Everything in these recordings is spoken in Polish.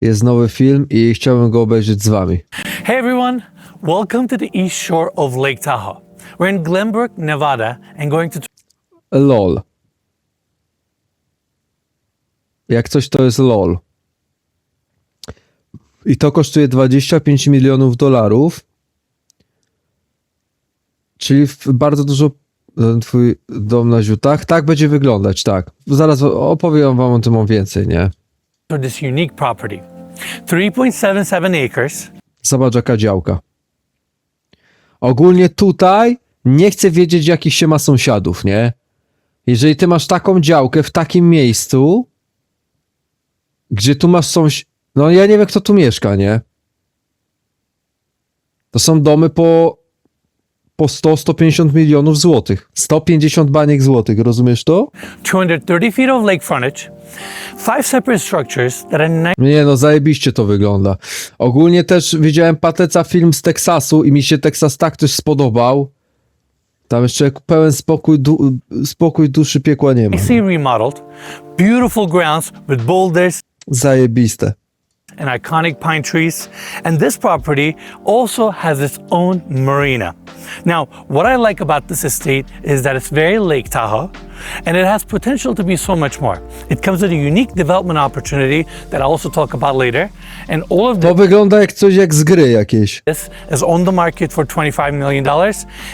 Jest nowy film i chciałbym go obejrzeć z wami. Hey everyone, welcome to the east shore of Lake Tahoe. We're in Glenbrook, Nevada, and going to... LOL. Jak coś to jest LOL. I to kosztuje 25 milionów dolarów. Czyli bardzo dużo. Twój dom na ziutach. Tak będzie wyglądać, tak. Zaraz opowiem wam o tym więcej, nie? To this unique property. 3.77 acres. Zobacz jaka działka. Ogólnie tutaj nie chcę wiedzieć jakich się ma sąsiadów, nie? Jeżeli ty masz taką działkę w takim miejscu, gdzie tu masz no ja nie wiem kto tu mieszka, nie? To są domy po 100-150 milionów złotych. 150 baniek złotych, rozumiesz to? 230 feet of lake frontage. 5 separate structures that are... Nie no, zajebiście to wygląda. Ogólnie też widziałem Pateca film z Teksasu i mi się Teksas tak też spodobał. Tam jeszcze pełen spokój duszy piekła nie ma. remodeled, beautiful grounds with boulders Zajebiste. and iconic pine trees. And this property also has its own marina. Now, what I like about this estate is that it's very Lake Tahoe, and it has potential to be so much more. It comes with a unique development opportunity that I'll also talk about later. And all of To wygląda jak coś jak z gry jakieś. this is on the market for $25 million.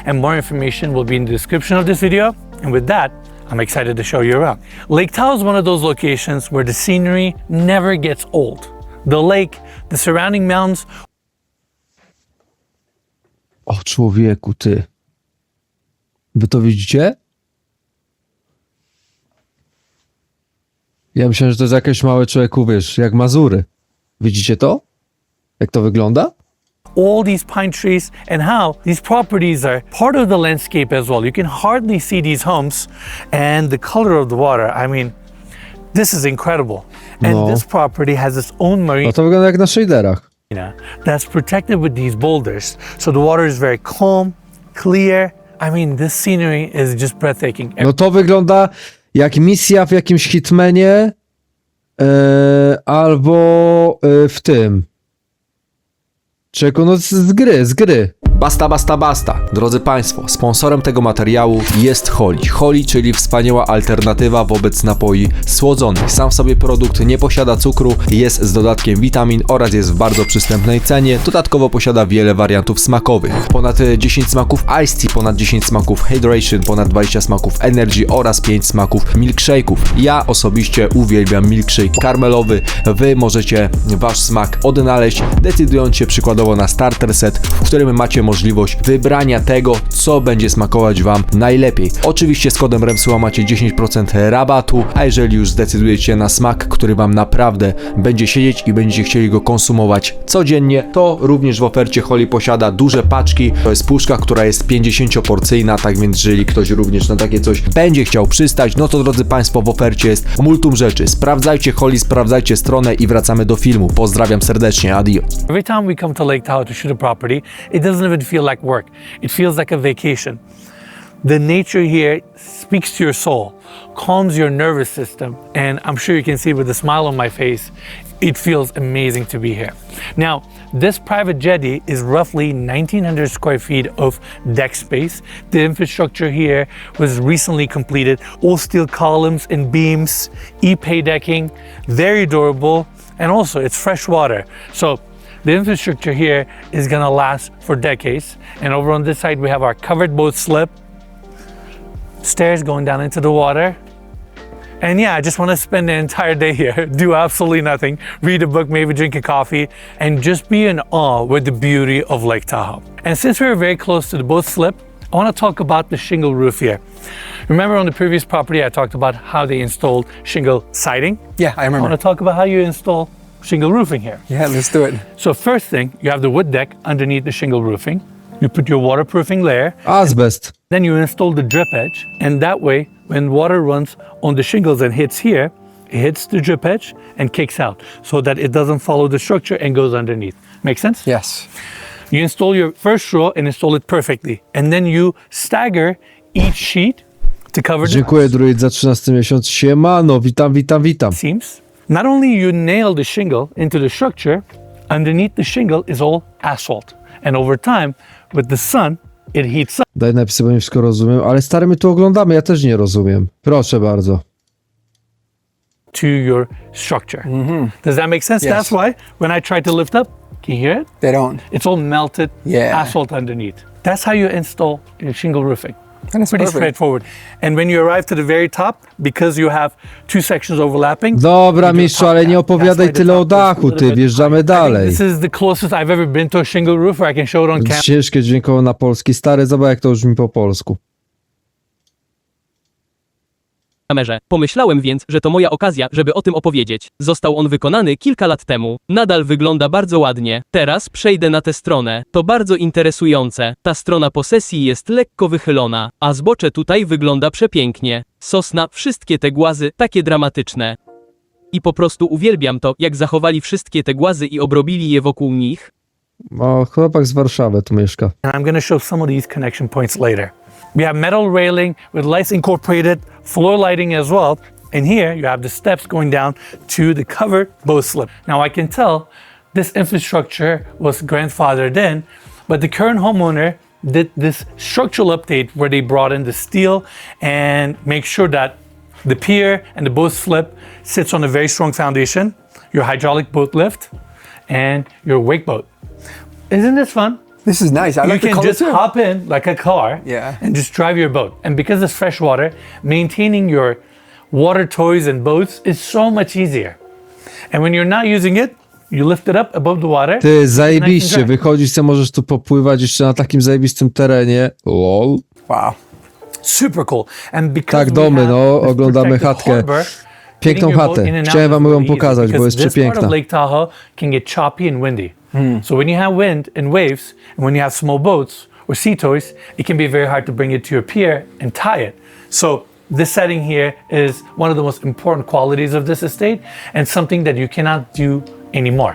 And more information will be in the description of this video. And with that, I'm excited to show you around. Lake Tahoe is one of those locations where the scenery never gets old. The lake, the surrounding mountains. O człowieku, ty. Wy to widzicie? Ja myślałem, że to jest jakieś małe człowieku, wiesz, jak Mazury. Widzicie to? Jak to wygląda? All these pine trees and how these properties are part of the landscape as well. You can hardly see these homes and the color of the water. I mean, this is incredible. And No. this property has its own marina No to wygląda jak na shaderach. that's protected with these boulders. So the water is very calm, clear. I mean, this scenery is just breathtaking. No to wygląda jak misja w jakimś Hitmanie albo w tym. Czego? No z gry. Basta, basta, basta. Drodzy Państwo, sponsorem tego materiału jest Holi. Holi, czyli wspaniała alternatywa wobec napoi słodzonych. Sam w sobie produkt nie posiada cukru, jest z dodatkiem witamin oraz jest w bardzo przystępnej cenie. Dodatkowo posiada wiele wariantów smakowych. Ponad 10 smaków Iced Tea, ponad 10 smaków Hydration, ponad 20 smaków Energy oraz 5 smaków milkshake'ów. Ja osobiście uwielbiam milkshake karmelowy. Wy możecie wasz smak odnaleźć, decydując się przykładowo na starter set, w którym macie możliwość wybrania tego, co będzie smakować wam najlepiej. Oczywiście z kodem remsua macie 10% rabatu, a jeżeli już zdecydujecie na smak, który wam naprawdę będzie siedzieć i będziecie chcieli go konsumować codziennie, to również w ofercie Holi posiada duże paczki. To jest puszka, która jest 50-porcyjna, tak więc jeżeli ktoś również na takie coś będzie chciał przystać, no to drodzy Państwo, w ofercie jest multum rzeczy. Sprawdzajcie Holi, sprawdzajcie stronę i wracamy do filmu. Pozdrawiam serdecznie, adio. Every time we come to Lake Tahoe to shoot a property, it doesn't even feel like work. It feels like a vacation. The nature here speaks to your soul, calms your nervous system, and I'm sure you can see with the smile on my face, it feels amazing to be here. Now, this private jetty is roughly 1,900 square feet of deck space. The infrastructure here was recently completed, all steel columns and beams, E-pay decking, very durable, and also it's fresh water. So the infrastructure here is gonna last for decades. And over on this side, we have our covered boat slip, stairs going down into the water. And yeah, I just wanna spend the entire day here, do absolutely nothing, read a book, maybe drink a coffee, and just be in awe with the beauty of Lake Tahoe. And since we're very close to the boat slip, I wanna talk about the shingle roof here. Remember on the previous property, I talked about how they installed shingle siding? Yeah, I I remember. wanna talk about how you install shingle roofing here. Yeah, let's do it. So first thing, you have the wood deck underneath the shingle roofing. You put your waterproofing layer, Azbest. then you install the drip edge, and that way, when water runs on the shingles and hits here, it hits the drip edge and kicks out, so that it doesn't follow the structure and goes underneath. Make sense? Yes. You install your first row and install it perfectly, and then you stagger each sheet to cover the Dziękuję druid za 13 miesiąc. Siemano, witam. seams Not only you nail the shingle into the structure, underneath the shingle is all asphalt. And over time, with the sun, it heats up Daj napisy, bo nie wszystko rozumiem, ale stary, my tu oglądamy, ja też nie rozumiem. Proszę bardzo. to your structure. Does that make sense? Yes. That's why when I try to lift up, can you hear it? They don't. It's all melted asphalt underneath. That's how you install your shingle roofing. And it's Pretty perfect. straightforward. And when you arrive to the very top, because you have two sections overlapping. Dobra, you do mistrzu, top ale nie down. opowiadaj That's why the tyle o top is a dachu, little ty, bit wjeżdżamy high. I dalej. think this is the closest I've ever been to a shingle roof where I can show it on camera. Ciężkie dźwiękowo na polski. Stary, zobacz jak to brzmi po polsku. kamerze. Pomyślałem więc, że to moja okazja, żeby o tym opowiedzieć. Został on wykonany kilka lat temu. Nadal wygląda bardzo ładnie. Teraz przejdę na tę stronę. To bardzo interesujące. Ta strona posesji jest lekko wychylona, a zbocze tutaj wygląda przepięknie. Sosna, wszystkie te głazy, takie dramatyczne. I po prostu uwielbiam to, jak zachowali wszystkie te głazy i obrobili je wokół nich. O, chłopak z Warszawy tu mieszka. And I'm going to show some of these connection points later. We have metal railing with lights incorporated, floor lighting as well. And here you have the steps going down to the covered bow slip. Now I can tell this infrastructure was grandfathered in, but the current homeowner did this structural update where they brought in the steel and make sure that the pier and the bow slip sits on a very strong foundation, your hydraulic boat lift, and your wake boat. Isn't this fun? This is nice. I You like the can color just too. hop in like a car and just drive your boat. And because it's fresh water, maintaining your water toys and boats is so much easier. And when you're not using it, you lift it up above the water. Ty, zajebiście, dry. wychodzisz, co możesz tu popływać jeszcze na takim zajebistym terenie. Lol. Wow. Super cool. And because Tak, we domy, have no, this oglądamy protected chatkę. harbor, Piękną getting your boat chatę. in and out Chciałem wam is ją really easy pokazać, bo because jest this part przepiękna. of Lake Tahoe can get choppy and windy. So when you have wind and waves, and when you have small boats or sea toys, it can be very hard to bring it to your pier and tie it. So this setting here is one of the most important qualities of this estate and something that you cannot do anymore.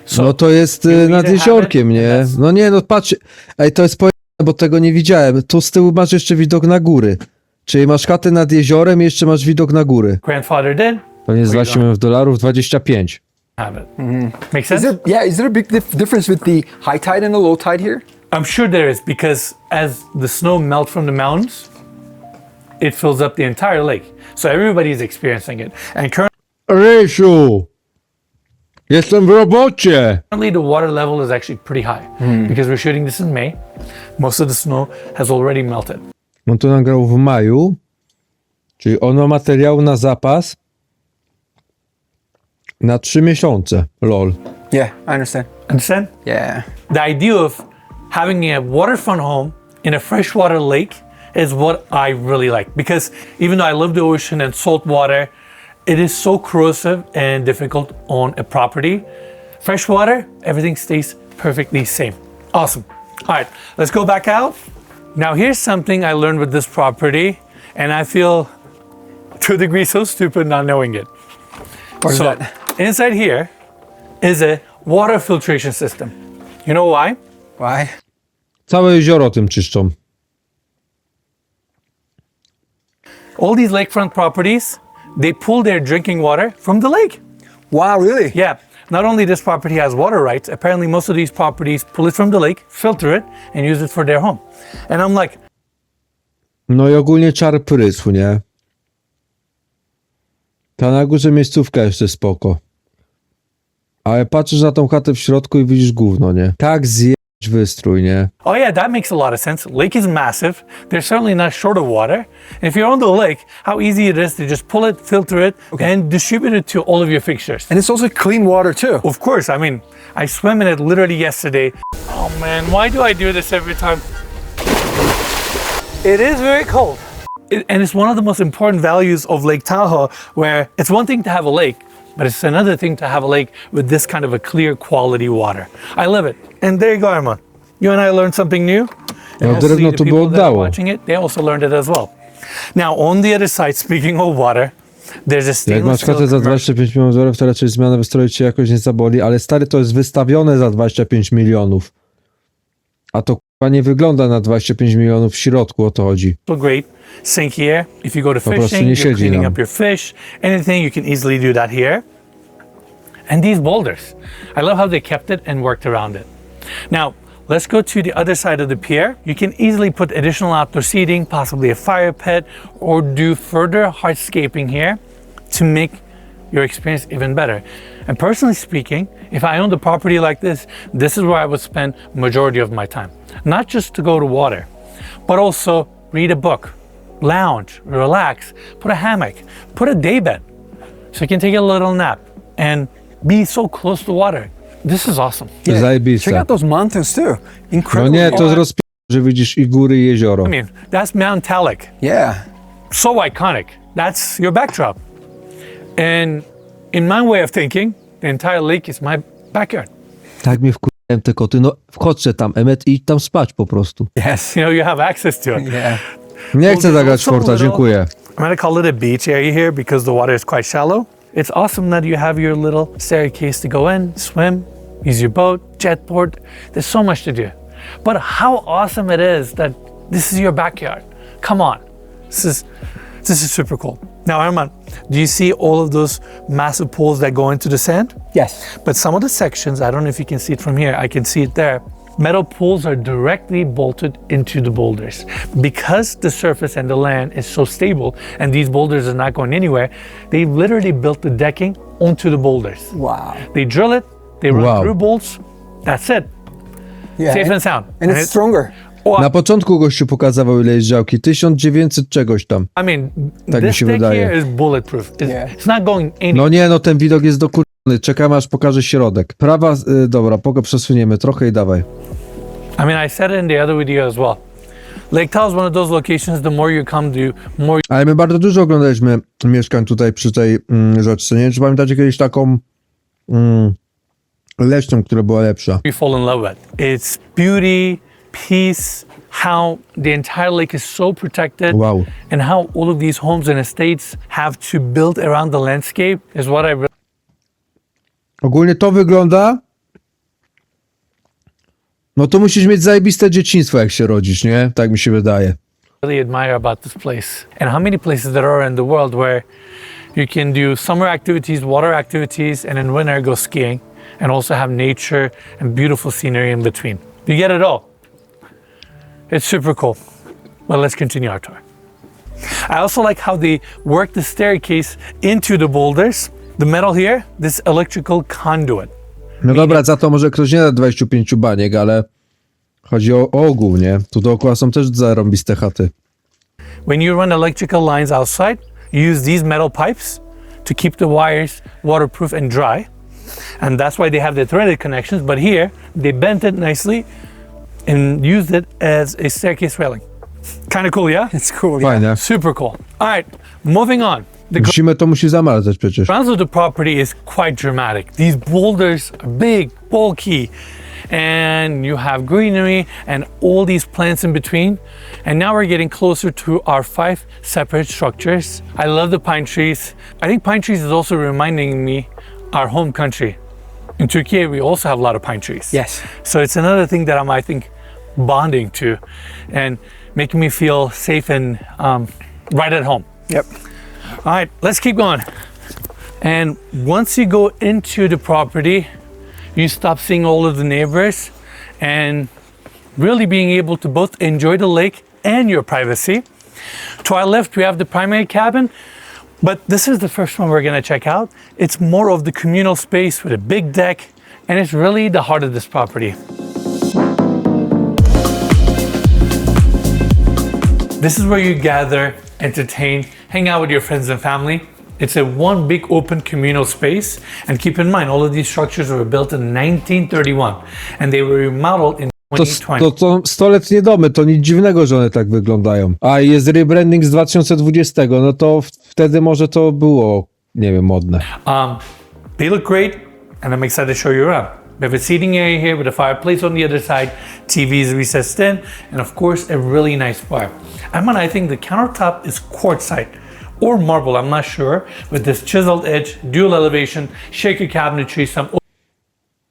So No to jest you nad either have jeziorkiem, it, nie? and that's- No nie, no patrz. Ej, to jest pojęte, bo tego nie widziałem. Tu z tyłu masz jeszcze widok na góry. Czyli masz chatę nad jeziorem i jeszcze masz widok na góry. Grandfathered in, To nie jest w dolarów 25. have it. Make Is sense? there a big difference with the high tide and the low tide here? I'm sure there is because as the snow melts from the mountains, it fills up the entire lake. So everybody's experiencing it. And Rysiu! Jestem w robocie! currently the water level is actually pretty high because we're shooting this in May. Most of the snow has already melted. On to nagrał w maju, czyli on ma materiału na zapas na 3 miesiące. Lol. Yeah, I understand. Understand? Yeah. The idea of having a waterfront home in a freshwater lake is what I really like because even though I love the ocean and salt water, it is so corrosive and difficult on a property. Freshwater, everything stays perfectly same. Awesome. All right, let's go back out. Now here's something I learned with this property and I feel to a degree so stupid not knowing it. What is So that? inside here is a water filtration system. You know why? Why? Całe jezioro tym czyszczą. All these lakefront properties, they pull their drinking water from the lake. Wow, really? Yeah. Not only this property has water rights, apparently most of these properties pull it from the lake, filter it, and use it for their home. And I'm like, No i ogólnie czar prysł, nie? Ta na górze miejscówka jeszcze spoko. Ale patrzysz na tą chatę w środku i widzisz gówno, nie? Tak zjebać wystrój, nie? oh yeah, that makes a lot of sense. Lake is massive. They're certainly not short of water. And if you're on the lake, how easy it is to just pull it, filter it, and distribute it to all of your fixtures. And it's also clean water too. Of course, I mean, I swam in it literally yesterday. Oh man, why do I do this every time? It is very cold. And it's one of the most important values of Lake Tahoe, where it's one thing to have a lake, but it's another thing to have a lake with this kind of a clear quality water. I love it. And there you go, Armand. You and I learned something new. And No, hopefully drewno the tu by people that are oddało. watching it, they also learned it as well. Now, on the other side, speaking of water, there's a Jak stainless masz steel chatę za commercial. 25 milionów dolarów, to raczej zmiana wystroju cię jakoś nie zaboli, ale stary, to jest wystawione za 25 milionów. A to k***a nie wygląda na 25 milionów w środku, o to chodzi. Great sink here. If you go to prostu fishing, nie you're siedzi cleaning nam. up your fish, anything, you can easily do that here. and these boulders. I love how they kept it and worked around it. Now, let's go to the other side of the pier. You can easily put additional outdoor seating, possibly a fire pit, or do further hardscaping here to make your experience even better. And personally speaking, if I owned a property like this is where I would spend majority of my time. Not just to go to water, but also read a book, lounge, relax, put a hammock, put a daybed, so you can take a little nap and be so close to water. This is awesome. Check Zajebiste. out those mountains too. No Incredible. nie, to rozpi... że widzisz i góry, i jezioro. I mean, that's Mount Talek. Yeah. So iconic. That's your backdrop. And in my way of thinking, the entire lake is my backyard. Tak mnie wkurzyłem te koty. No wchodźcie tam, Emmet, i idź tam spać po prostu. Yes. You know, you have access to it. Yeah. Nie chcę zagrać Also Forta, little- dziękuję. I'm gonna call it a beach area here because the water is quite shallow. It's awesome that you have your little staircase to go in, swim, use your boat, jetboard. There's so much to do. But how awesome it is that this is your backyard. Come on. This is super cool. Now, Arman, do you see all of those massive pools that go into the sand? Yes. But some of the sections, I don't know if you can see it from here, I can see it there. Metal pools are directly bolted into the boulders. Because the surface and the land is so stable and these boulders are not going anywhere, they literally built the decking onto the boulders. Wow. They drill it, they run Wow. through bolts, that's it. Yeah. Safe and sound. And it's stronger. Oh, Na początku gościu pokazywał ile jest działki. 1900 czegoś tam. I mean, Tak mi this się deck wydaje. here is bulletproof. It's, Yeah. it's not going anywhere. No nie, no ten widok jest dokurczony. Czekam aż pokaże środek. Prawa, dobra, przesuniemy trochę i dawaj. I mean, I said it in the other video as well. Lake Tahoe is one of those locations, the more you come to, more Ale my bardzo dużo oglądaliśmy mieszkań tutaj przy tej rzeczce. Nie wiem, czy pamiętacie kiedyś taką leśną, która była lepsza. you fall in love with. It's beauty, peace, how the entire lake is so protected, Wow. and how all of these homes and estates have to build around the landscape is what I Ogólnie to wygląda... No to musisz mieć zajebiste dzieciństwo, jak się rodzisz, nie? Tak mi się wydaje. really admire about this place. And how many places there are in the world where you can do summer activities, water activities, and in winter go skiing, and also have nature and beautiful scenery in between. You get it all. It's super cool. But let's continue our tour. I also like how they work the staircase into the boulders. The metal here, this electrical conduit. No dobra, za to może ktoś nie da 25 baniek, ale chodzi o ogół, nie? Tu dookoła są też zarąbiste chaty. When you run electrical lines outside, you use these metal pipes to keep the wires waterproof and dry. And that's why they have the threaded connections. But here, they bent it nicely and used it as a staircase railing. Kind of cool, yeah? It's cool. Yeah. Fajne. Super cool. All right, moving on. The Zimę to musi zamarzać przecież. grounds of the property is quite dramatic. These boulders are big, bulky, and you have greenery and all these plants in between. And now we're getting closer to our 5 separate structures. I love the pine trees. I think pine trees is also reminding me our home country. In Turkey, we also have a lot of pine trees. Yes. So it's another thing that I'm, I think, bonding to and making me feel safe and right at home. Yep. All right, let's keep going. And once you go into the property, you stop seeing all of the neighbors and really being able to both enjoy the lake and your privacy. To our left, we have the primary cabin, but this is the first one we're gonna check out. It's more of the communal space with a big deck, and it's really the heart of this property. This is where you gather, entertain, hang out with your friends and family. It's a one big open communal space. And keep in mind, all of these structures were built in 1931 and they were remodeled in To 2020. są 100-letnie domy, to nic dziwnego, że one tak wyglądają. A jest rebranding z 2020, no to wtedy może to było, nie wiem, modne. They look great and I'm excited to show you around. We have a seating area here with a fireplace on the other side, TV is recessed in, and of course a really nice bar. I think the countertop is quartzite or marble, I'm not sure, with this chiseled edge, dual elevation, shaker cabinetry, some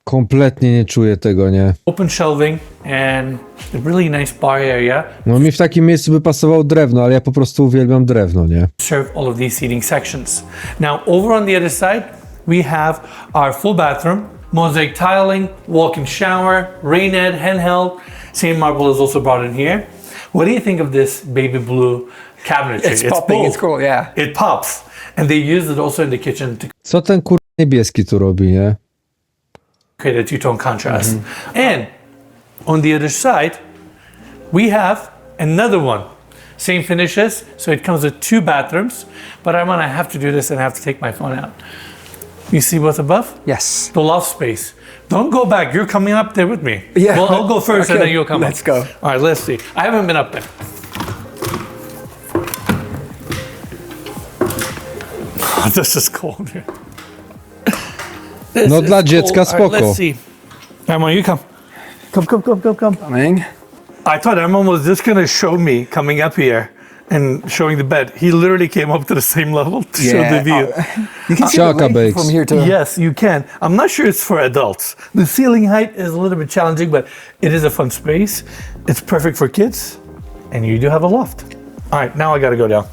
Kompletnie nie czuję tego, nie? open shelving, and a really nice bar area. No mi w takim miejscu by pasowało drewno, ale ja po prostu uwielbiam drewno, nie? Serve all of these seating sections. Now over on the other side, we have our full bathroom, mosaic tiling, walk-in shower, rainette, handheld. Same marble is also brought in here. What do you think of this baby blue cabinetry? It's popping, bold. it's cool, yeah. It pops. And they use it also in the kitchen to Co ten kur... niebieski tu robi, nie? create a two-tone contrast. And on the other side, we have another one. Same finishes, so it comes with 2 bathrooms, but I'm gonna have to do this and I have to take my phone out. You see what's above? Yes. The loft space. Don't go back, you're coming up there with me. Yeah. Well, I'll go first and Okay, then you'll come let's up. go. All right, let's see. I haven't been up there. This is cold here. This No is dla cold. dziecka All right, spoko. let's see. Emma, you come. Come. Coming. I thought Emma was just gonna show me coming up here and showing the bed. He literally came up to the same level to show the view. You can see Shaka the lake bakes. from here too. Yes, you can. I'm not sure it's for adults. The ceiling height is a little bit challenging, but it is a fun space. It's perfect for kids, and you do have a loft. All right, now I gotta go down.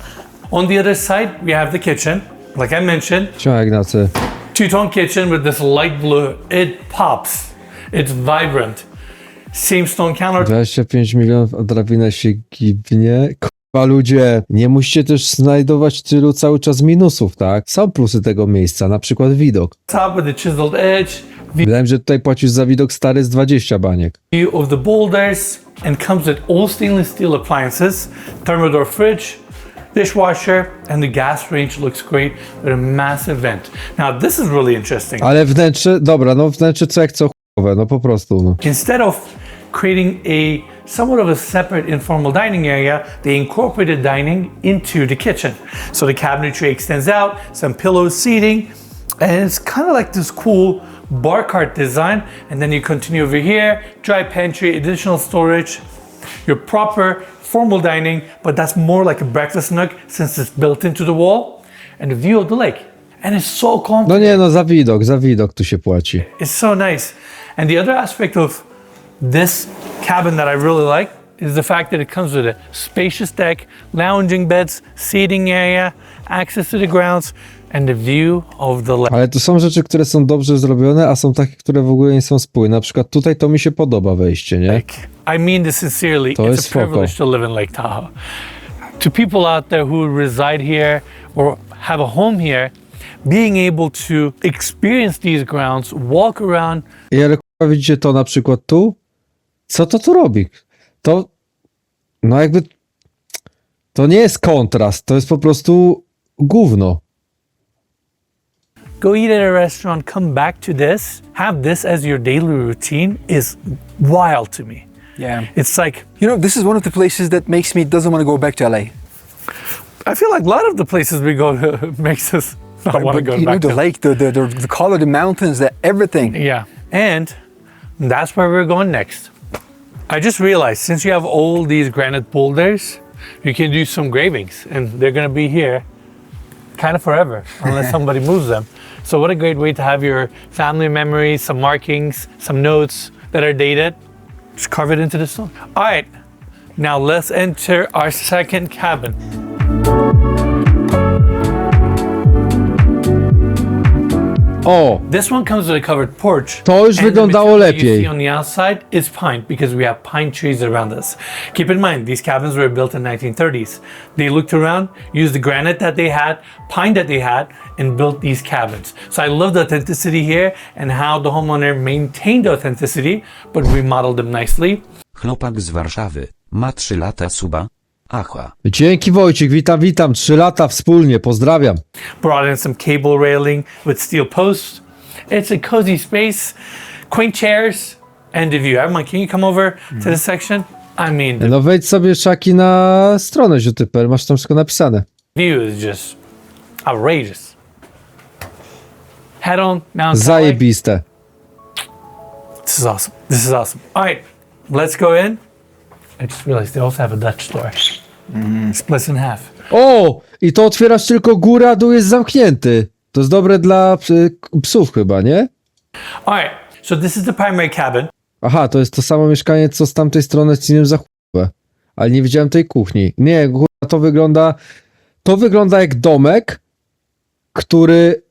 On the other side, we have the kitchen. Like I mentioned, Siema, Ignacy. two-tone kitchen with this light blue. It pops. It's vibrant. Same stone counter. 25 milionów, a drabina się gibnie. Kurwa ludzie, nie musicie też znajdować tylu cały czas minusów, tak? Są plusy tego miejsca, na przykład widok. Top with the chiseled edge. Wiem, że tutaj płacisz za widok stary z 20 baniek. View of the boulders and comes with all stainless steel appliances, thermodor fridge, dishwasher, and the gas range looks great with a massive vent. Now this is really interesting. Ale wnętrze, dobra, no wnętrze co jak co chujowe, no po prostu. No. Instead of creating a somewhat of a separate informal dining area, they incorporated dining into the kitchen. So the cabinetry extends out, some pillows, seating, and it's kind of like this cool bar cart design. And then you continue over here, dry pantry, additional storage, your proper formal dining, but that's more like a breakfast nook since it's built into the wall, and the view of the lake. And it's so comfortable. No nie, no za widok tu się płaci. It's so nice. And the other aspect of this cabin that I really like is the fact that it comes with a spacious deck, lounging beds, seating area, access to the grounds, and the view of the lake. Ale tu są rzeczy, które są dobrze zrobione, a są takie, które w ogóle nie są spójne. Na przykład tutaj to mi się podoba wejście, nie? I mean this sincerely. To It's jest a spoko. privilege to live in Lake Tahoe. To people out there who reside here or have a home here, being able to experience these grounds, walk around. I ale kurwa, widzicie to na przykład tu? Co to tu robi? To, no jakby, to nie jest kontrast, to jest po prostu gówno. Go eat at a restaurant, come back to this, have this as your daily routine is wild to me. Yeah. It's like, You know, this is one of the places that makes me doesn't want to go back to LA. I feel like a lot of the places we go to makes us not want to But go you know, back the to. lake, the color, the mountains, everything. Yeah, and that's where we're going next. I just realized since you have all these granite boulders, you can do some gravings, and they're gonna be here kind of forever unless somebody moves them. So what a great way to have your family memories, some markings, some notes that are dated. Just carve it into the stone. All right, now let's enter our second cabin. O, This one comes with a covered porch. To już And the wyglądało material that you lepiej. see on the outside is pine because we have pine trees around us. Keep in mind, these cabins were built in 1930s. They looked around, used the granite that they had, pine that they had, and built these cabins. So I love the authenticity here and how the homeowner maintained the authenticity, but remodeled them nicely. Chłopak z Warszawy, ma 3 lata suba. Aha. dzięki Wojciech, witam, 3 lata wspólnie, pozdrawiam. Brought in some cable railing with steel posts. It's a cozy space, quaint chairs, and the view. Everyone, can you come over to this section? I mean, the No wejdź sobie Szaki na stronę Ziutyper, masz tam wszystko napisane. view is just outrageous. Head on Mount Saleh. Zajebiste. This is awesome. This is awesome. All right, let's go in. I just realized they also have a Dutch door. Splits in half. O! I to otwierasz tylko górę, a dół jest zamknięty. To jest dobre dla psów chyba, nie? All right, so this is the primary cabin. Aha, to jest to samo mieszkanie, co z tamtej strony z innym zachowę. Ale nie widziałem tej kuchni. Nie, kurwa, to wygląda jak domek, który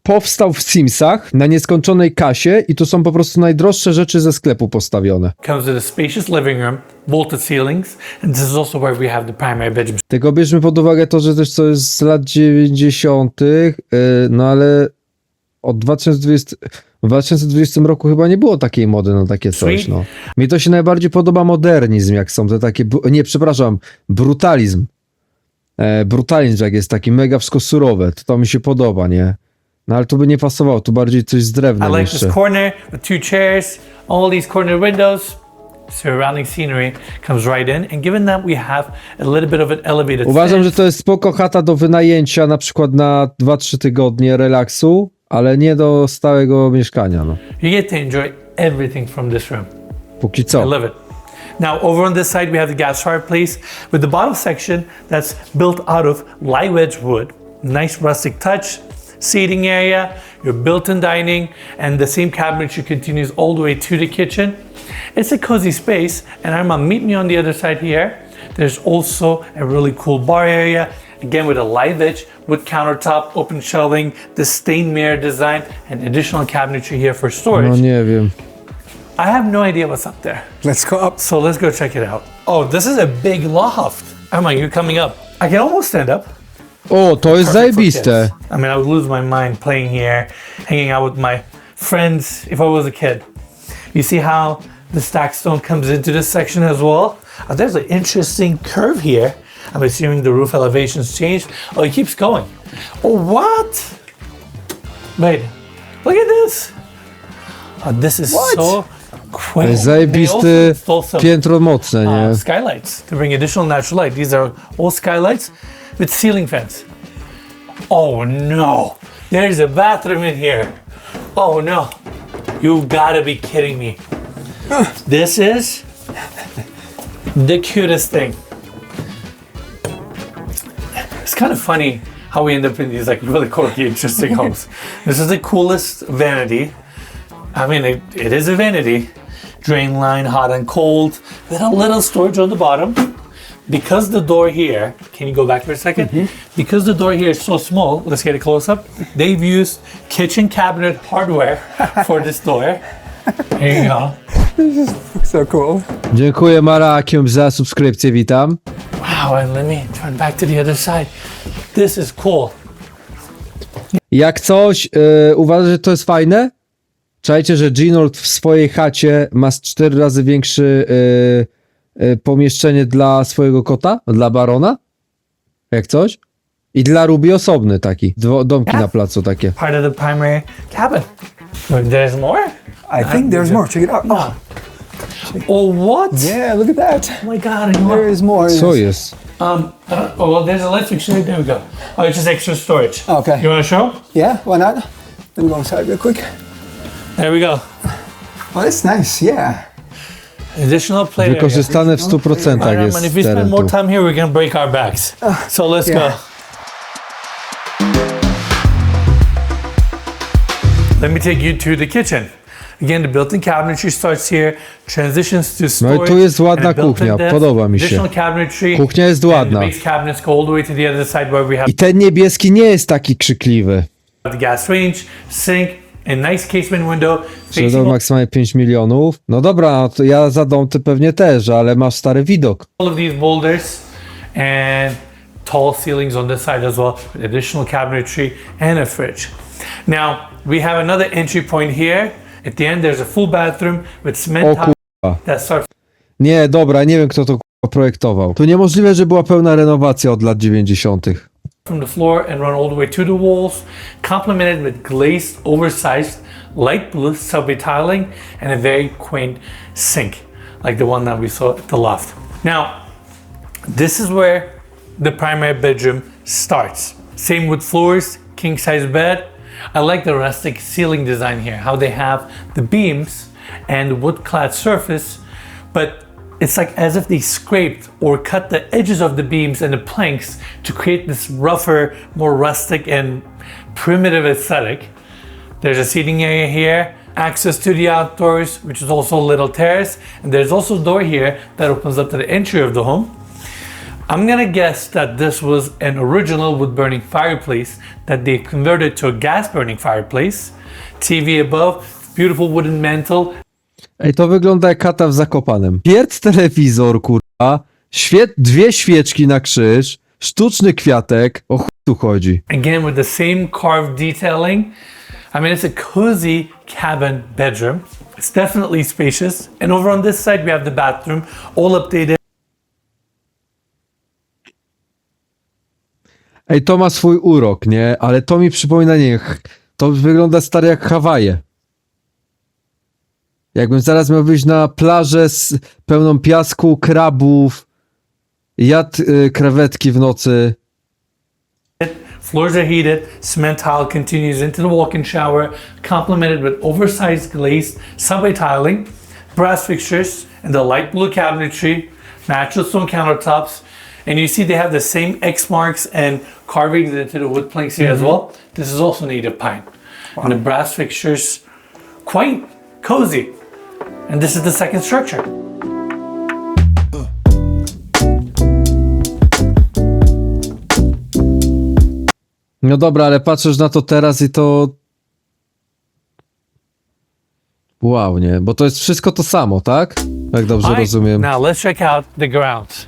powstał w Simsach na nieskończonej kasie i to są po prostu najdroższe rzeczy ze sklepu postawione. Comes with a spacious living room, vaulted ceilings, and this is also where we have the primary bedroom. Tylko bierzmy pod uwagę to, że też to jest z lat 90., no ale od 2020, w 2020 roku chyba nie było takiej mody na takie coś, no. Mi to się najbardziej podoba modernizm, jak są te takie, nie, przepraszam, brutalizm. Brutalizm, jak jest taki mega wszystko surowe, to mi się podoba, nie? No ale tu by nie pasowało, tu bardziej coś z drewna I like jeszcze. this corner with 2 chairs, all these corner windows, surrounding scenery comes right in, and given that we have a little bit of an elevated Uważam, stance, że to jest spoko chata do wynajęcia, na przykład na 2-3 tygodnie relaksu, ale nie do stałego mieszkania, no. you get to enjoy everything from this room. Póki I co. love it. Now over on this side we have the gas fireplace with the bottom section that's built out of live edge wood. Nice rustic touch, seating area, your built-in dining, and the same cabinetry continues all the way to the kitchen. It's a cozy space, and Arma, meet me on the other side here. There's also a really cool bar area, again with a live edge, wood countertop, open shelving, the stained mirror design, and additional cabinetry here for storage. No nie wiem. I have no idea what's up there. Let's go up. So let's go check it out. Oh, this is a big loft. Arma, you're coming up. I can almost stand up. O, to jest Perfect for zajebiste. kids. I mean, I would lose my mind playing here, hanging out with my friends if I was a kid. You see how the stack stone comes into this section as well? There's an interesting curve here. I'm assuming the roof elevation's changed. Oh, it keeps going. Oh, what? Wait, look at this. Oh, this is What? so To quaint. jest They zajebisty also installed some piętro mocne, nie? skylights to bring additional natural light. These are all skylights with ceiling fans. Oh no, there's a bathroom in here. Oh no, you've got to be kidding me. This is the cutest thing. It's kind of funny how we end up in these like really quirky, interesting homes. This is the coolest vanity. I mean, it is a vanity. Drain line, hot and cold, with a little storage on the bottom. Because the door here, can you go back for a second? Because the door here is so small, let's get a close up. They've used kitchen cabinet hardware for this door. There you go. So cool. Dziękuję Marakium za subskrypcję, witam. Wow, and let me turn back to the other side. This is cool. Jak coś, uważasz, że to jest fajne? Czajcie, że Ginold w swojej chacie ma z 4 razy większy pomieszczenie dla swojego kota? Dla Barona? Jak coś? I dla Robi osobny taki. Domki na placu takie. Part of the primary cabin. There's more? I think there's more. Check it out. Oh, Oh, what? yeah, look at that. Oh my God. There is more. Co jest? Oh, well, there's a light fixture. There we go. Oh, it's just extra storage. Okay. You want to show? Yeah, why not? Let me go inside real quick. There we go. Oh, that's nice. Yeah. Additional play area. Wykorzystane w 100% Alright, jest man, if we spend teren more tu. time here, we're gonna break our backs. So let's yeah. go. Let me take you to the kitchen. Again, the built-in cabinetry starts here, transitions to No storage. i tu jest ładna and a built-in kuchnia, desk, podoba mi się. additional cabinetry, Kuchnia jest and ładna. the base cabinets go all the way to the other side where we have I ten niebieski nie jest taki krzykliwy. the gas range, sink, a nice casement window. Że facing to maksymalnie 5 milionów. No dobra, no to ja za dom ty pewnie też, ale masz stary widok. all of these boulders and tall ceilings on this side as well with additional cabinetry and a fridge. Now we have another entry point here. At the end there's a full bathroom with O cement tiles kurwa. that start Nie, dobra, nie wiem kto to kurwa projektował. To niemożliwe, że była pełna renowacja od lat 90. from the floor and run all the way to the walls, complemented with glazed, oversized, light blue subway tiling and a very quaint sink, like the one that we saw at the loft. Now, this is where the primary bedroom starts. Same with floors, king size bed. I like the rustic ceiling design here, how they have the beams and the wood clad surface, but it's like as if they scraped or cut the edges of the beams and the planks to create this rougher, more rustic and primitive aesthetic. There's a seating area here, access to the outdoors, which is also a little terrace, and there's also a door here that opens up to the entry of the home. I'm gonna guess that this was an original wood burning fireplace that they converted to a gas burning fireplace. TV above, beautiful wooden mantle. Ej, to wygląda jak chata w Zakopanem. Pierd telewizor, kurwa, dwie świeczki na krzyż, sztuczny kwiatek, o chuj tu chodzi. Again with the same carved detailing. I mean, it's a cozy cabin bedroom. It's definitely spacious. And over on this side, we have the bathroom, all updated. Ej, to ma swój urok, nie? Ale to mi przypomina, nie, to wygląda stary jak Hawaje. Jakbym zaraz miał wyjść na plażę z pełną piasku, krabów, jadł krewetki w nocy. Floors are heated, cement tile continues into the walk-in shower, complemented with oversized glazed subway tiling, brass fixtures, and the light blue cabinetry, natural stone countertops. And you see they have the same X marks and carvings into the wood planks here as well. This is also native pine. And the brass fixtures, quite cozy. And this is the second structure. No dobra, ale patrzysz na to teraz i to... Wow, nie? Bo to jest wszystko to samo, tak? Jak dobrze Alright, rozumiem. now let's check out the grounds.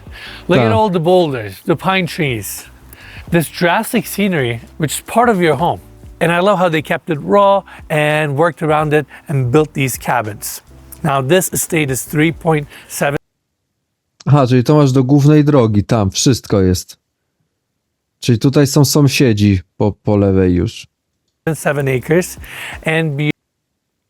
Look at Ah. all the boulders, the pine trees, this drastic scenery, which is part of your home. And I love how they kept it raw and worked around it and built these cabins. Now this estate is 3.7 Aha, czyli to masz do głównej drogi, tam, wszystko jest. Czyli tutaj są sąsiedzi po lewej już. acres and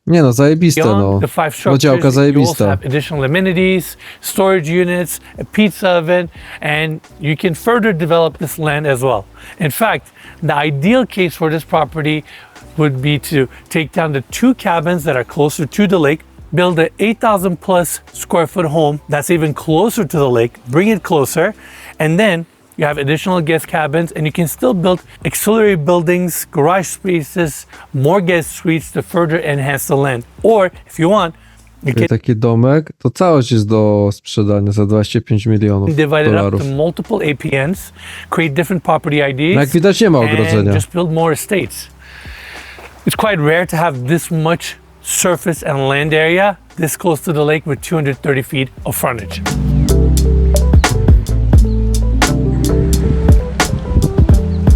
Nie no, zajebiste no. beyond the 5 No działka structures, you also zajebista. have additional amenities, storage units, a pizza oven, and you can further develop this land as well. In fact, the ideal case for this property would be to take down the 2 cabins that are closer to the lake, build a 8,000 plus square foot home that's even closer to the lake, bring it closer, and then you have additional guest cabins, and you can still build auxiliary buildings, garage spaces, more guest suites to further enhance the land. Or if you want, you can Taki domek, to całość jest do sprzedania za 25 milionów divide it up dolarów. to multiple APNs, create different property No IDs, jak widać nie ma and ogrodzenia. just build more estates. It's quite rare to have this much surface and land area this close to the lake with 230 feet of frontage.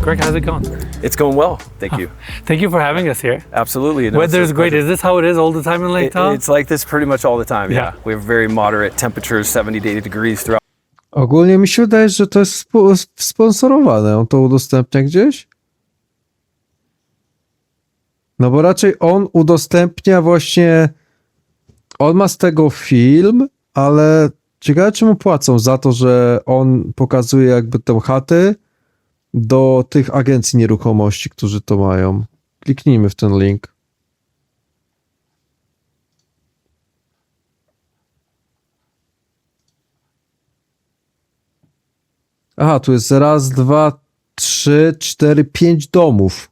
Greg, how's it going? It's going well, thank you. Thank you for having us here. Absolutely. No, it's Weather a is great. pleasure. Is this how it is all the time in Lake Tahoe? It's like this pretty much all the time, Yeah. yeah. We have very moderate temperatures, 70 to 80 degrees throughout Ogólnie mi się wydaje, że to jest sponsorowane. On to udostępnia gdzieś? No bo raczej on udostępnia właśnie... On ma z tego film, ale ciekawe czy mu płacą za to, że on pokazuje jakby tę chatę do tych agencji nieruchomości, którzy to mają. Kliknijmy w ten link. Aha, tu jest raz, dwa, trzy, cztery, 5 domów.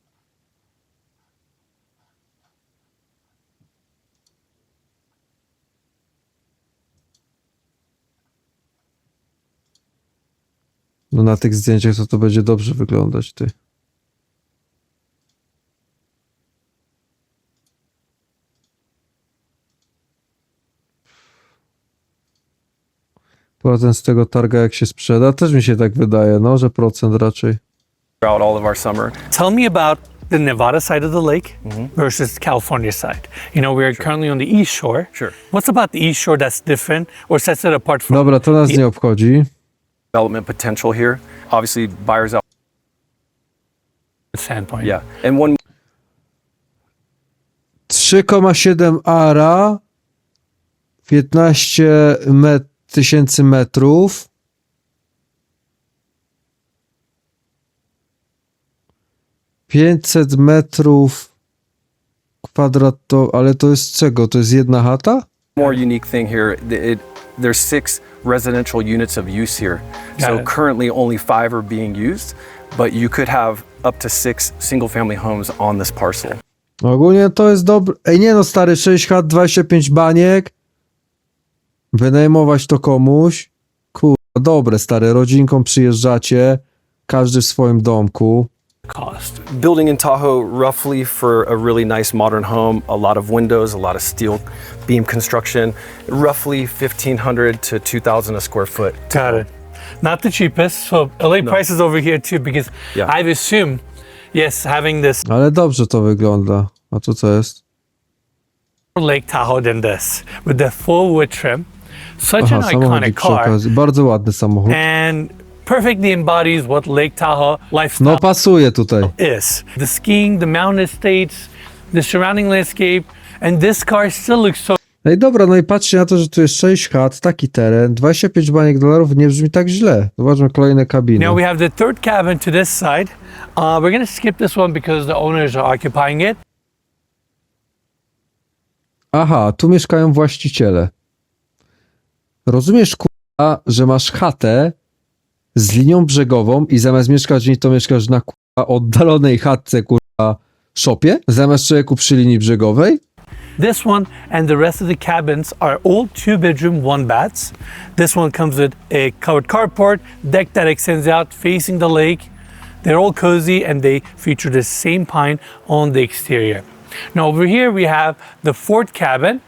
No na tych zdjęciach to będzie dobrze wyglądać, ty. Procent z tego targa jak się sprzeda, też mi się tak wydaje, no, że procent raczej. all of our summer. Tell me about the Nevada side of the lake versus California side. You know, we're currently on the east shore. Sure. What's about the east shore that's different or sets it apart from Dobra, to nas nie obchodzi. Development potential here. Obviously, buyers out. the standpoint? Yeah. And one 3,7 ara, 15 tysięcy metrów. $500 metrów kwadratowych, ale to jest czego? To jest jedna chata? more unique thing here, there's 6 residential units of use here. Got So it. currently only 5 are being used, but you could have up to 6 single-family homes on this parcel. Ogólnie to jest dobre. Ej, nie no stary, 6 chat, 25 baniek. Wynajmować to komuś. Kurwa, dobre, stary, rodzinką przyjeżdżacie, każdy w swoim domku. Cost. Building in Tahoe, roughly for a really nice modern home, a lot of windows, a lot of steel beam construction, roughly 1,500 to 2,000 a square foot. Got it. Not the cheapest. So LA prices over here too, because Yeah. I've assumed, yes, having this Ale dobrze to wygląda. A tu co jest? Lake Tahoe than this, with the full wood trim. Such Aha, an samochodzik iconic przy car, okazji. Bardzo ładny samochód. and perfectly embodies what Lake Tahoe lifestyle No pasuje tutaj. is. The skiing, the mountain estates, the surrounding landscape, and this car still looks so No i dobra, no i patrzcie na to, że tu jest 6 chat, taki teren, 25 baniek dolarów, nie brzmi tak źle. Zobaczmy kolejne kabiny. Now we have the third cabin to this side. We're gonna skip this one because the owners are occupying it. Aha, tu mieszkają właściciele. Rozumiesz, kurwa, że masz chatę z linią brzegową i zamiast mieszkać w niej, to mieszkasz na kurwa oddalonej chatce, kurwa, szopie? Zamiast człowieku przy linii brzegowej? This one and the rest of the cabins are all 2-bedroom, 1-baths. This one comes with a covered carport, deck that extends out facing the lake. They're all cozy and they feature the same pine on the exterior. Now over here we have the fourth cabin,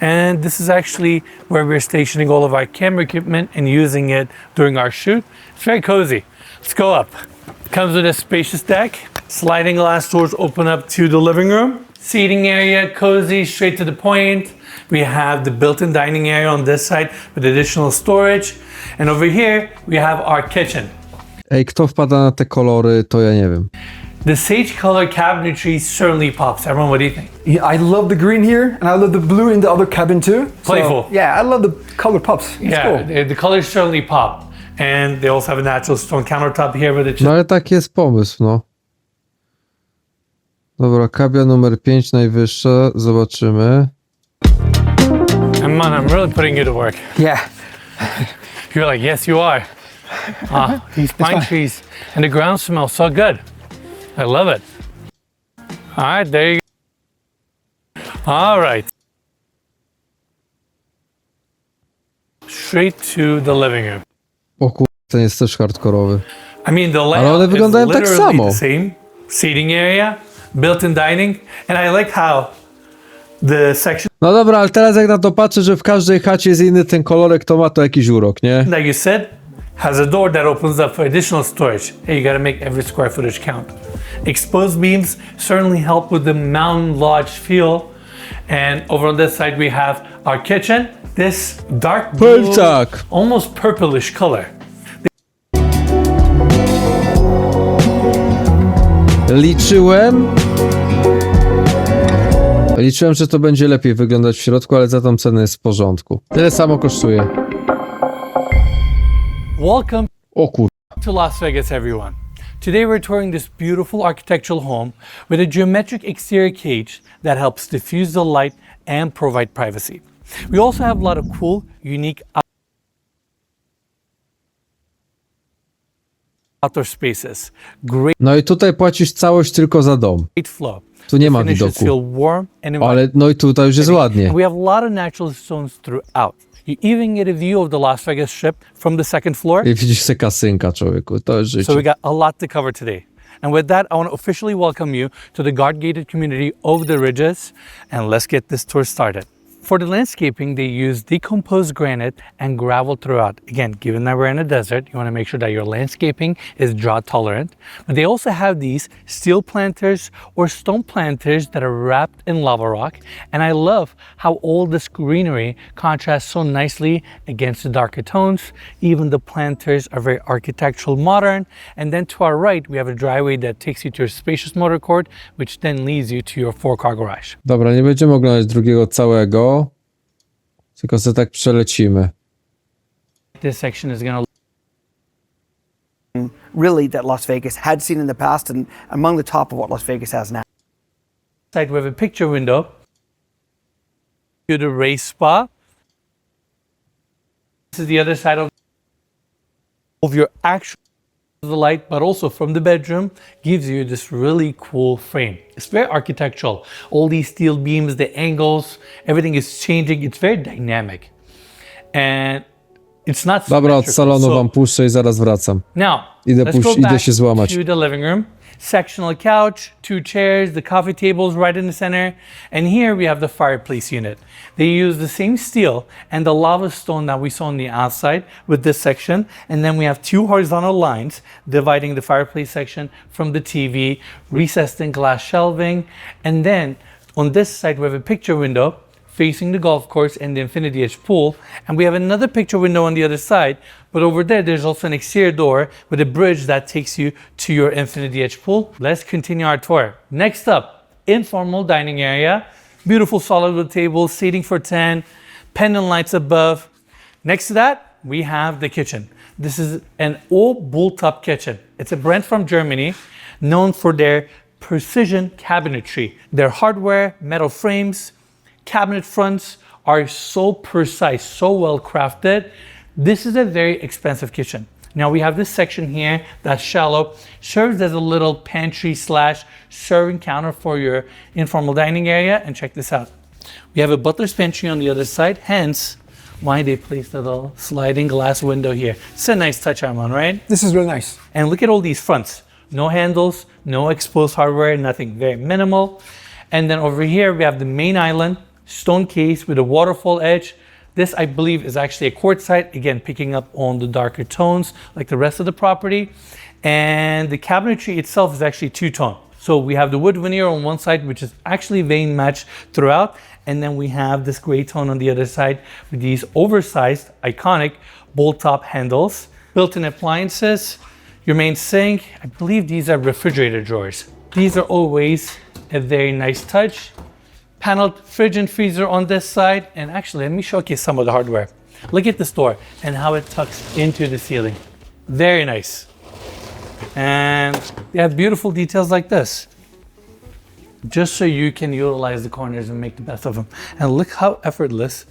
and this is actually where we're stationing all of our camera equipment and using it during our shoot. It's very cozy. Let's go up. Comes with a spacious deck. Sliding glass doors open up to the living room. Seating area, cozy, straight to the point. We have the built-in dining area on this side with additional storage. And over here, we have our kitchen. Ej, kto wpada na te kolory, to ja nie wiem. The sage color cabinetry certainly pops. Everyone, what do you think? Yeah, I love the green here, and I love the blue in the other cabin too. Playful. So, yeah, I love the color pops. It's Yeah, cool. the colors certainly pop. And they also have a natural stone countertop here with it. No ale taki jest pomysł, no. Dobra, kabia numer 5 najwyższa, zobaczymy. And man, I'm really putting you to work. Yeah. You're like, yes, you are. These pine trees and the ground smells so good. I love it. All right, there you go. All right. Straight to the living room. O kur... ten jest też hardkorowy. I mean, the one layout is wyglądają tak literally samo. the same. Seating area, built-in dining, and I like how the section No dobra, ale teraz jak na to patrzę, że w każdej chacie jest inny ten kolorek, to ma to jakiś urok, nie? that you said has a door that opens up for additional storage. Hey, you gotta make every square footage count. Exposed beams certainly help with the mountain lodge feel. And over on this side we have our kitchen. This dark blue, Tak. almost purplish color. Liczyłem, że to będzie lepiej wyglądać w środku, ale za tą cenę jest w porządku. Tyle samo kosztuje. Welcome O kur... to Las Vegas, everyone. Today we're touring this beautiful architectural home with a geometric exterior cage that helps diffuse the light and provide privacy. We also have a lot of cool, unique outdoor spaces. Great No i tutaj płacisz całość tylko za dom. flow. Tu nie ma Finishes widoku. feel warm and Ale no i tutaj już jest ładnie. And we have a lot of natural stones throughout. You even get a view of the Las Vegas Strip from the second floor. I widzisz se kasynka, człowieku, to jest So we życie. got a lot to cover today. And with that, I want to officially welcome you to the guard-gated community of the Ridges, and let's get this tour started. For the landscaping, they use decomposed granite and gravel throughout. Again, given that we're in a desert, you want to make sure that your landscaping is drought tolerant. But they also have these steel planters or stone planters that are wrapped in lava rock. And I love how all this greenery contrasts so nicely against the darker tones. Even the planters are very architectural, modern. And then to our right, we have a driveway that takes you to your spacious motor court, which then leads you to your 4-car garage. Dobra, nie będziemy oglądać drugiego całego, tylko sobie tak przelecimy. This section is going to really that Las Vegas had seen in the past and among the top of what Las Vegas has now. side, we have a picture window to the race spa. This is the other side of your actual the light, but also from the bedroom gives you this really cool frame. It's very architectural. All these steel beams, the angles, everything is changing. It's very dynamic. And It's not Dobra, od symmetrical. salonu So wam puszczę i zaraz wracam. now, Idę let's go idę back się złamać. to the living room. Sectional couch, 2 chairs, the coffee table is right in the center. And here we have the fireplace unit. They use the same steel and the lava stone that we saw on the outside with this section. And then we have 2 horizontal lines dividing the fireplace section from the TV, recessed in glass shelving. And then on this side, we have a picture window facing the golf course and the Infinity Edge pool. And we have another picture window on the other side. But over there, there's also an exterior door with a bridge that takes you to your Infinity Edge pool. Let's continue our tour. Next up, informal dining area. Beautiful solid wood table, seating for 10, pendant lights above. Next to that, we have the kitchen. This is an old bull-top kitchen. It's a brand from Germany, known for their precision cabinetry. Their hardware, metal frames, cabinet fronts are so precise, so well crafted. This is a very expensive kitchen. Now we have this section here that's shallow, serves as a little pantry / serving counter for your informal dining area. And check this out. We have a butler's pantry on the other side, hence why they placed a little sliding glass window here. It's a nice touch, Armand, right? This is really nice. And look at all these fronts. No handles, no exposed hardware, nothing, very minimal. And then over here, we have the main island, stone case with a waterfall edge. This, I believe, is actually a quartzite, again, picking up on the darker tones like the rest of the property. And the cabinetry itself is actually 2-tone. So we have the wood veneer on one side, which is actually vein matched throughout. And then we have this gray tone on the other side with these oversized, iconic bolt top handles. Built-in appliances, your main sink. I believe these are refrigerator drawers. These are always a very nice touch. Paneled fridge and freezer on this side. And actually, let me showcase some of the hardware. Look at this door and how it tucks into the ceiling. Very nice. And they have beautiful details like this, just so you can utilize the corners and make the best of them. And look how effortless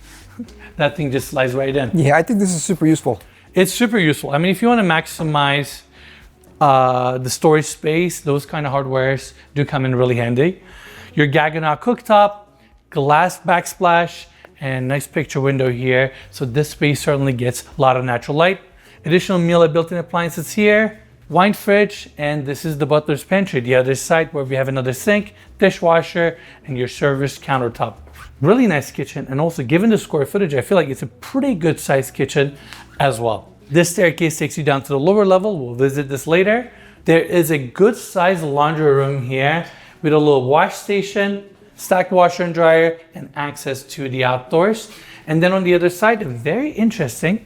that thing just slides right in. Yeah, I think this is super useful. It's super useful. I mean, if you want to maximize the storage space, those kind of hardwares do come in really handy. Your Gaggenau cooktop, glass backsplash, and nice picture window here. So this space certainly gets a lot of natural light. Additional Miele built-in appliances here, wine fridge, and this is the butler's pantry, the other side where we have another sink, dishwasher, and your service countertop. Really nice kitchen, and also given the square footage, I feel like it's a pretty good sized kitchen as well. This staircase takes you down to the lower level. We'll visit this later. There is a good sized laundry room here with a little wash station, stacked washer and dryer, and access to the outdoors. And then on the other side, a very interesting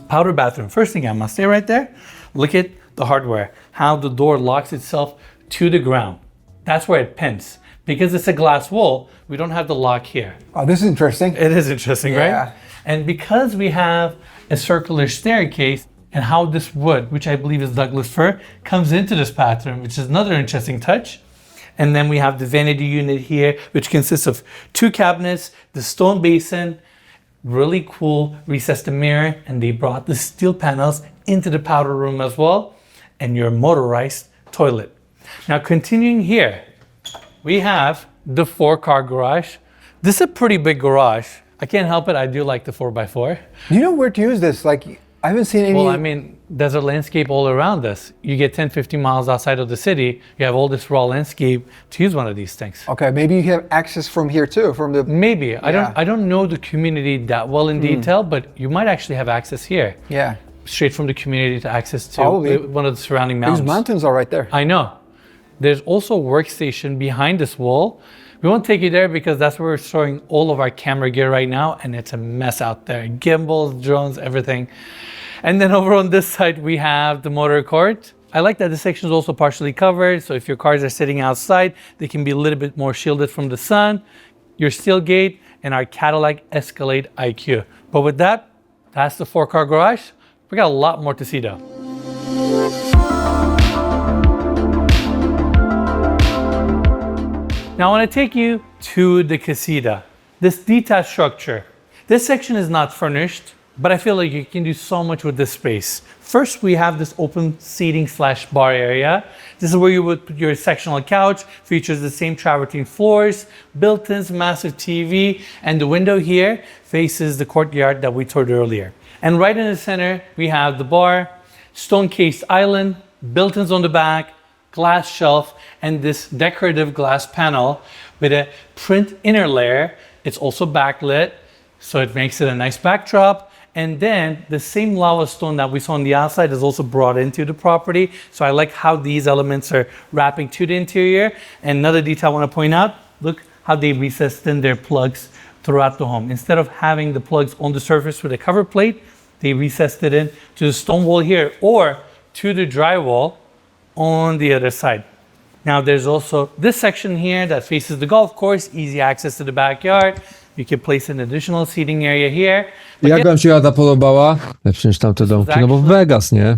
powder bathroom. First thing, I must say right there, look at the hardware, how the door locks itself to the ground. That's where it pins. Because it's a glass wall, we don't have the lock here. Oh, this is interesting. It is interesting, Yeah. right? And because we have a circular staircase and how this wood, which I believe is Douglas fir, comes into this bathroom, which is another interesting touch. And then we have the vanity unit here, which consists of 2 cabinets, the stone basin, really cool recessed mirror, and they brought the steel panels into the powder room as well, and your motorized toilet. Now continuing here, we have the 4-car garage. This is a pretty big garage. I can't help it, I do like the 4x4. Do you know where to use this? Like, I haven't seen any. Well, I mean, there's a landscape all around us. You get 10, 15 miles outside of the city, you have all this raw landscape to use one of these things. Okay, maybe you have access from here too, from the. Maybe. Yeah. I don't know the community that well in detail, but you might actually have access here. Yeah. Straight from the community to access to Probably. one of the surrounding mountains. These mountains are right there. I know. There's also a workstation behind this wall. We won't take you there because that's where we're storing all of our camera gear right now, and it's a mess out there. Gimbals, drones, everything. And then over on this side, we have the motor court. I like that this section is also partially covered, so if your cars are sitting outside, they can be a little bit more shielded from the sun. Your steel gate and our Cadillac Escalade IQ. But with that, that's the 4-car garage. We got a lot more to see though. Now I want to take you to the casita, this detached structure. This section is not furnished. but I feel like you can do so much with this space. First, we have this open seating / bar area. This is where you would put your sectional couch, features the same travertine floors, built-ins, massive TV, and the window here faces the courtyard that we toured earlier. And right in the center, we have the bar, stone-cased island, built-ins on the back, glass shelf, and this decorative glass panel with a print inner layer. It's also backlit, so it makes it a nice backdrop. And then the same lava stone that we saw on the outside is also brought into the property. So I like how these elements are wrapping to the interior. And another detail I want to point out, look how they recessed in their plugs throughout the home. Instead of having the plugs on the surface with a cover plate, they recessed it in to the stone wall here or to the drywall on the other side. Now there's also this section here that faces the golf course, easy access to the backyard. You can place an additional seating area here. But Jak wam się Ada podobała? Lepsze niż tamte domki, no bo w Vegas, nie?